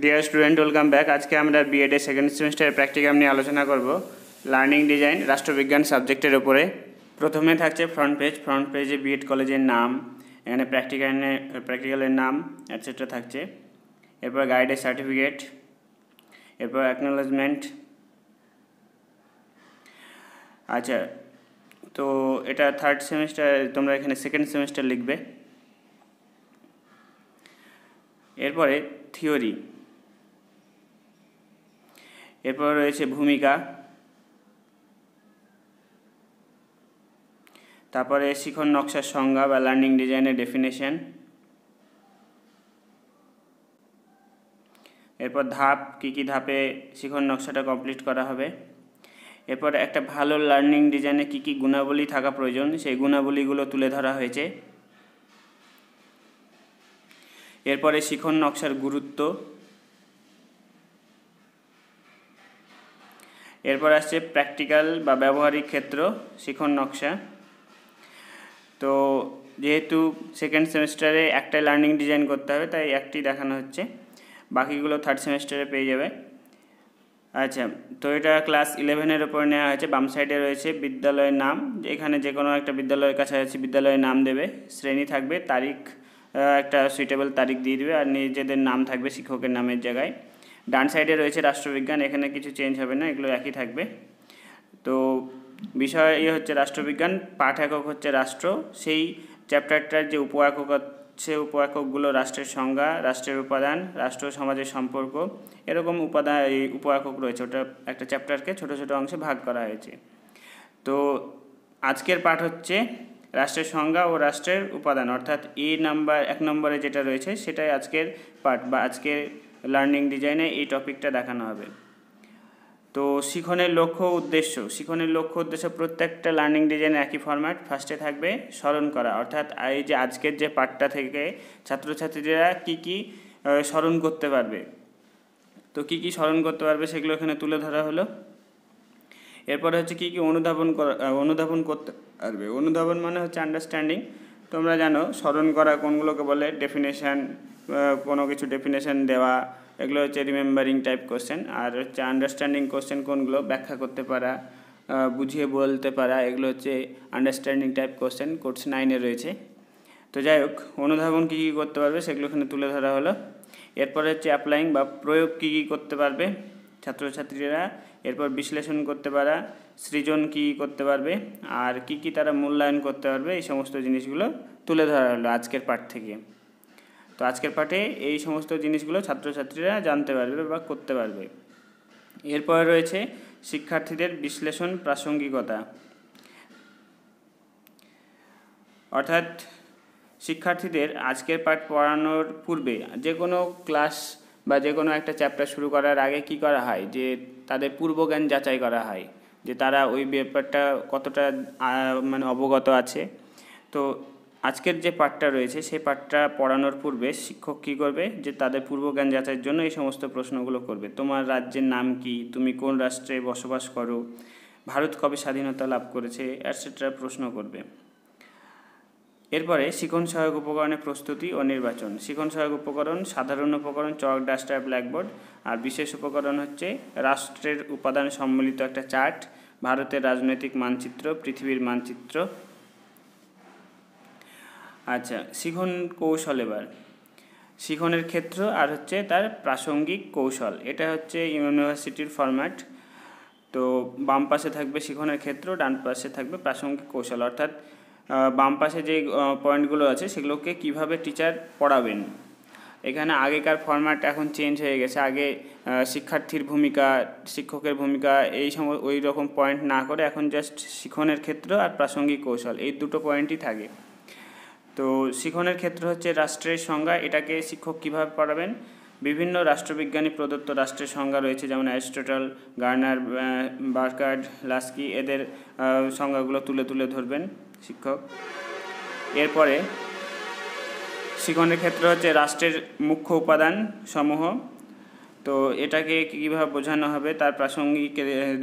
Dear student, welcome back. আজকে আমরা B.Ed এর সেকেন্ড সেমিস্টারের প্র্যাকটিকাম নিয়ে আলোচনা করব লার্নিং ডিজাইন রাষ্ট্রবিজ্ঞান সাবজেক্টের উপরে। প্রথমে থাকছে ফ্রন্ট পেজে B.Ed কলেজের নাম, এখানে প্র্যাকটিক্যালের নাম এটসেট্রা থাকছে। এরপর গাইডের সার্টিফিকেট, এরপর অ্যাকনোলেজমেন্ট। আচ্ছা, তো এটা থার্ড সেমিস্টার, তোমরা এখানে সেকেন্ড সেমিস্টার লিখবে। এরপরে থিওরি, এরপর রয়েছে ভূমিকা, তারপরে শিখন নকশার সংজ্ঞা বা লার্নিং ডিজাইনের ডেফিনেশন, এরপর ধাপ, কী কী ধাপে শিখন নকশাটা কমপ্লিট করা হবে। এরপর একটা ভালো লার্নিং ডিজাইনে কী কী গুণাবলী থাকা প্রয়োজন, সেই গুণাবলীগুলো তুলে ধরা হয়েছে। এরপরে শিখন নকশার গুরুত্ব, এরপর আসছে প্র্যাকটিক্যাল বা ব্যবহারিক ক্ষেত্র শিখন নকশা। তো যেহেতু সেকেন্ড সেমিস্টারে একটাই লার্নিং ডিজাইন করতে হবে, তাই একটি দেখানো হচ্ছে, বাকিগুলো থার্ড সেমিস্টারে পেয়ে যাবে। আচ্ছা, তো এটা ক্লাস 11-এর ওপর নেওয়া হয়েছে। বাম সাইডে রয়েছে বিদ্যালয়ের নাম, এখানে যে কোনো একটা বিদ্যালয়ের কাছাকাছি বিদ্যালয়ের নাম দেবে, শ্রেণী থাকবে, তারিখ একটা সুইটেবল তারিখ দিয়ে দেবে, আর নিজেদের নাম থাকবে শিক্ষকের নামের জায়গায়। ডান সাইডে রয়েছে রাষ্ট্রবিজ্ঞান, এখানে কিছু চেঞ্জ হবে না, এগুলো একই থাকবে। তো বিষয় হচ্ছে রাষ্ট্রবিজ্ঞান, পাঠ একক হচ্ছে রাষ্ট্র, সেই চ্যাপ্টারটার যে উপ একক আছে, উপ এককগুলো রাষ্ট্রের সংজ্ঞা, রাষ্ট্রের উপাদান, রাষ্ট্র সমাজের সম্পর্ক, এরকম এই উপ একক রয়েছে। ওটা একটা চ্যাপ্টারকে ছোট ছোট অংশে ভাগ করা হয়েছে। তো আজকের পাঠ হচ্ছে রাষ্ট্রের সংজ্ঞা ও রাষ্ট্রের উপাদান, অর্থাৎ এক নম্বরে যেটা রয়েছে সেটাই আজকের পাঠ বা আজকের লার্নিং ডিজাইনে এই টপিকটা দেখানো হবে। তো শিখনের লক্ষ্য উদ্দেশ্য প্রত্যেকটা লার্নিং ডিজাইনের একই ফরম্যাট। ফার্স্টে থাকবে স্মরণ করা, অর্থাৎ এই যে আজকের যে পাঠটা থেকে ছাত্রছাত্রীরা কী কী স্মরণ করতে পারবে, তো কী কী স্মরণ করতে পারবে সেগুলো এখানে তুলে ধরা হলো। এরপরে হচ্ছে কী কী অনুধাবন করতে পারবে। অনুধাবন মানে হচ্ছে আন্ডারস্ট্যান্ডিং। তোমরা জানো স্মরণ করা কোনগুলোকে বলে, ডেফিনেশান, কোনো কিছু ডেফিনেশান দেওয়া, এগুলো হচ্ছে রিমেম্বারিং টাইপ কোশ্চেন। আর হচ্ছে আন্ডারস্ট্যান্ডিং কোশ্চেন কোনগুলো, ব্যাখ্যা করতে পারা, বুঝিয়ে বলতে পারা, এগুলো হচ্ছে আন্ডারস্ট্যান্ডিং টাইপ কোশ্চেন, কোর্স 9-এ রয়েছে। তো যাই হোক, অনুধাবন কী কী করতে পারবে সেগুলো এখানে তুলে ধরা হলো। এরপরে হচ্ছে অ্যাপ্লাইং বা প্রয়োগ কী কী করতে পারবে ছাত্রছাত্রীরা। এরপর বিশ্লেষণ করতে পারা, সৃজন কী করতে পারবে, আর কী কী তারা মূল্যায়ন করতে পারবে, এই সমস্ত জিনিসগুলো তুলে ধরা হলো আজকের পাঠ থেকে। তো আজকের পাঠে এই সমস্ত জিনিসগুলো ছাত্রছাত্রীরা জানতে পারবে বা করতে পারবে। এরপরে রয়েছে শিক্ষার্থীদের বিশ্লেষণ প্রাসঙ্গিকতা, অর্থাৎ শিক্ষার্থীদের আজকের পাঠ পড়ানোর পূর্বে যে কোনো ক্লাস বা যে কোনো একটা চ্যাপ্টার শুরু করার আগে কি করা হয়, যে তাদের পূর্বজ্ঞান যাচাই করা হয়, যে তারা ওই ব্যাপারটা কতটা মানে অবগত আছে। তো আজকের যে পাঠটা রয়েছে সেই পাঠটা পড়ানোর পূর্বে শিক্ষক কী করবে, যে তাদের পূর্বজ্ঞান যাচাইয়ের জন্য এই সমস্ত প্রশ্নগুলো করবে। তোমার রাজ্যের নাম কি, তুমি কোন রাষ্ট্রে বসবাস করো, ভারত কবে স্বাধীনতা লাভ করেছে, এটসেট্রা প্রশ্ন করবে। এরপরে শিখন সহায়ক উপকরণের প্রস্তুতি ও নির্বাচন। শিখন সহায়ক উপকরণ, সাধারণ উপকরণ চক, ডাস্টার, ব্ল্যাকবোর্ড, আর বিশেষ উপকরণ হচ্ছে রাষ্ট্রের উপাদান সম্মিলিত একটা চার্ট, ভারতের রাজনৈতিক মানচিত্র, পৃথিবীর মানচিত্র। আচ্ছা, শিখন কৌশল, এবার শিখনের ক্ষেত্র আর হচ্ছে তার প্রাসঙ্গিক কৌশল। এটা হচ্ছে ইউনিভার্সিটির ফরম্যাট। তো বাম পাশে থাকবে শিখনের ক্ষেত্র, ডান পাশে থাকবে প্রাসঙ্গিক কৌশল, অর্থাৎ বাম পাশে যে পয়েন্টগুলো আছে সেগুলোকে কিভাবে টিচার পড়াবেন। এখানে আগেকার ফরম্যাট এখন চেঞ্জ হয়ে গেছে। আগে শিক্ষার্থীর ভূমিকা, শিক্ষকের ভূমিকা, এই সময় ওই রকম পয়েন্ট না করে এখন জাস্ট শিখনের ক্ষেত্র আর প্রাসঙ্গিক কৌশল, এই দুটো পয়েন্টই থাকে। তো শিখনের ক্ষেত্র হচ্ছে রাষ্ট্রের সংজ্ঞা, এটাকে শিক্ষক কীভাবে পড়াবেন। বিভিন্ন রাষ্ট্রবিজ্ঞানী প্রদত্ত রাষ্ট্রের সংজ্ঞা রয়েছে, যেমন অ্যারিস্টটল, গার্নার, বার্কার্ড, লাস্কি, এদের সংজ্ঞাগুলো তুলে তুলে ধরবেন শিক্ষক। এরপরে শিখনের ক্ষেত্র হচ্ছে রাষ্ট্রের মুখ্য উপাদান সমূহ, তো এটাকে কীভাবে বোঝানো হবে, তার প্রাসঙ্গিক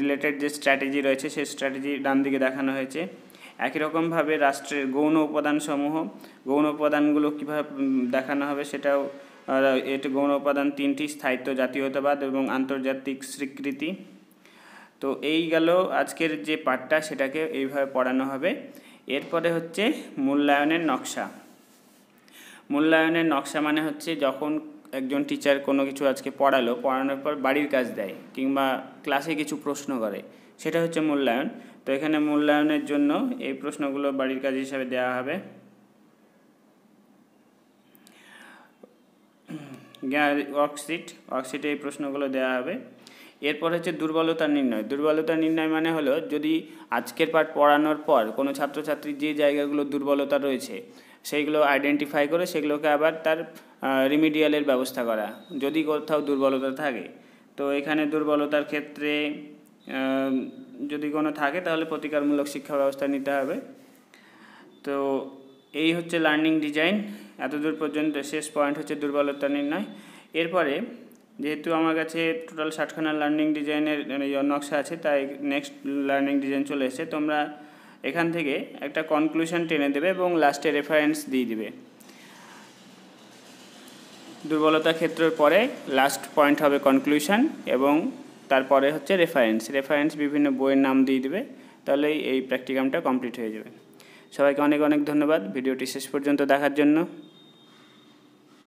রিলেটেড যে স্ট্র্যাটেজি রয়েছে সেই স্ট্র্যাটেজি ডান দিকে দেখানো হয়েছে। একই রকমভাবে রাষ্ট্রের গৌণ উপাদানসমূহ, গৌণ উপাদানগুলো কীভাবে দেখানো হবে সেটাও আর এর গৌণ উপাদান 3টি, স্থায়িত্ব, জাতীয়তাবাদ এবং আন্তর্জাতিক স্বীকৃতি। তো এই গেল আজকের যে পাঠটা, সেটাকে এইভাবে পড়ানো হবে। এরপরে হচ্ছে মূল্যায়নের নকশা। মূল্যায়নের নকশা মানে হচ্ছে যখন একজন টিচার কোনো কিছু আজকে পড়ানোর পর বাড়ির কাজ দেয় কিংবা ক্লাসে কিছু প্রশ্ন করে, সেটা হচ্ছে মূল্যায়ন। তো এখানে মূল্যায়নের জন্য এই প্রশ্নগুলো বাড়ির কাজ হিসাবে দেওয়া হবে। ওয়ার্কশিটে এই প্রশ্নগুলো দেওয়া হবে। এরপর হচ্ছে দুর্বলতা নির্ণয়। দুর্বলতা নির্ণয় মানে হলো, যদি আজকের পাঠ পড়ানোর পর কোনো ছাত্রছাত্রীর যে জায়গাগুলো দুর্বলতা রয়েছে সেইগুলো আইডেন্টিফাই করে সেগুলোকে আবার তার রিমিডিয়ালের ব্যবস্থা করা, যদি কোথাও দুর্বলতা থাকে। তো এখানে দুর্বলতার ক্ষেত্রে যদি কোনো থাকে তাহলে প্রতিকারমূলক শিক্ষা ব্যবস্থা নিতে হবে। তো এই হচ্ছে লার্নিং ডিজাইন। এতদূর পর্যন্ত শেষ পয়েন্ট হচ্ছে দুর্বলতা নির্ণয়। এরপরে যেহেতু আমার কাছে টোটাল 60খানা লার্নিং ডিজাইনের নকশা আছে, তাই নেক্সট লার্নিং ডিজাইন চলে এসেছে। তোমরা এখান থেকে একটা কনক্লুশন টেনে দেবে এবং লাস্টে রেফারেন্স দিয়ে দিবে। দুর্বলতা ক্ষেত্রের পরে লাস্ট পয়েন্ট হবে কনক্লুশন এবং তারপরে হচ্ছে রেফারেন্স বিভিন্ন বইয়ের নাম দিয়ে দিবে। তাহলেই এই প্র্যাকটিকামটা কমপ্লিট হয়ে যাবে। সবাইকে অনেক অনেক ধন্যবাদ ভিডিওটি শেষ পর্যন্ত দেখার জন্য।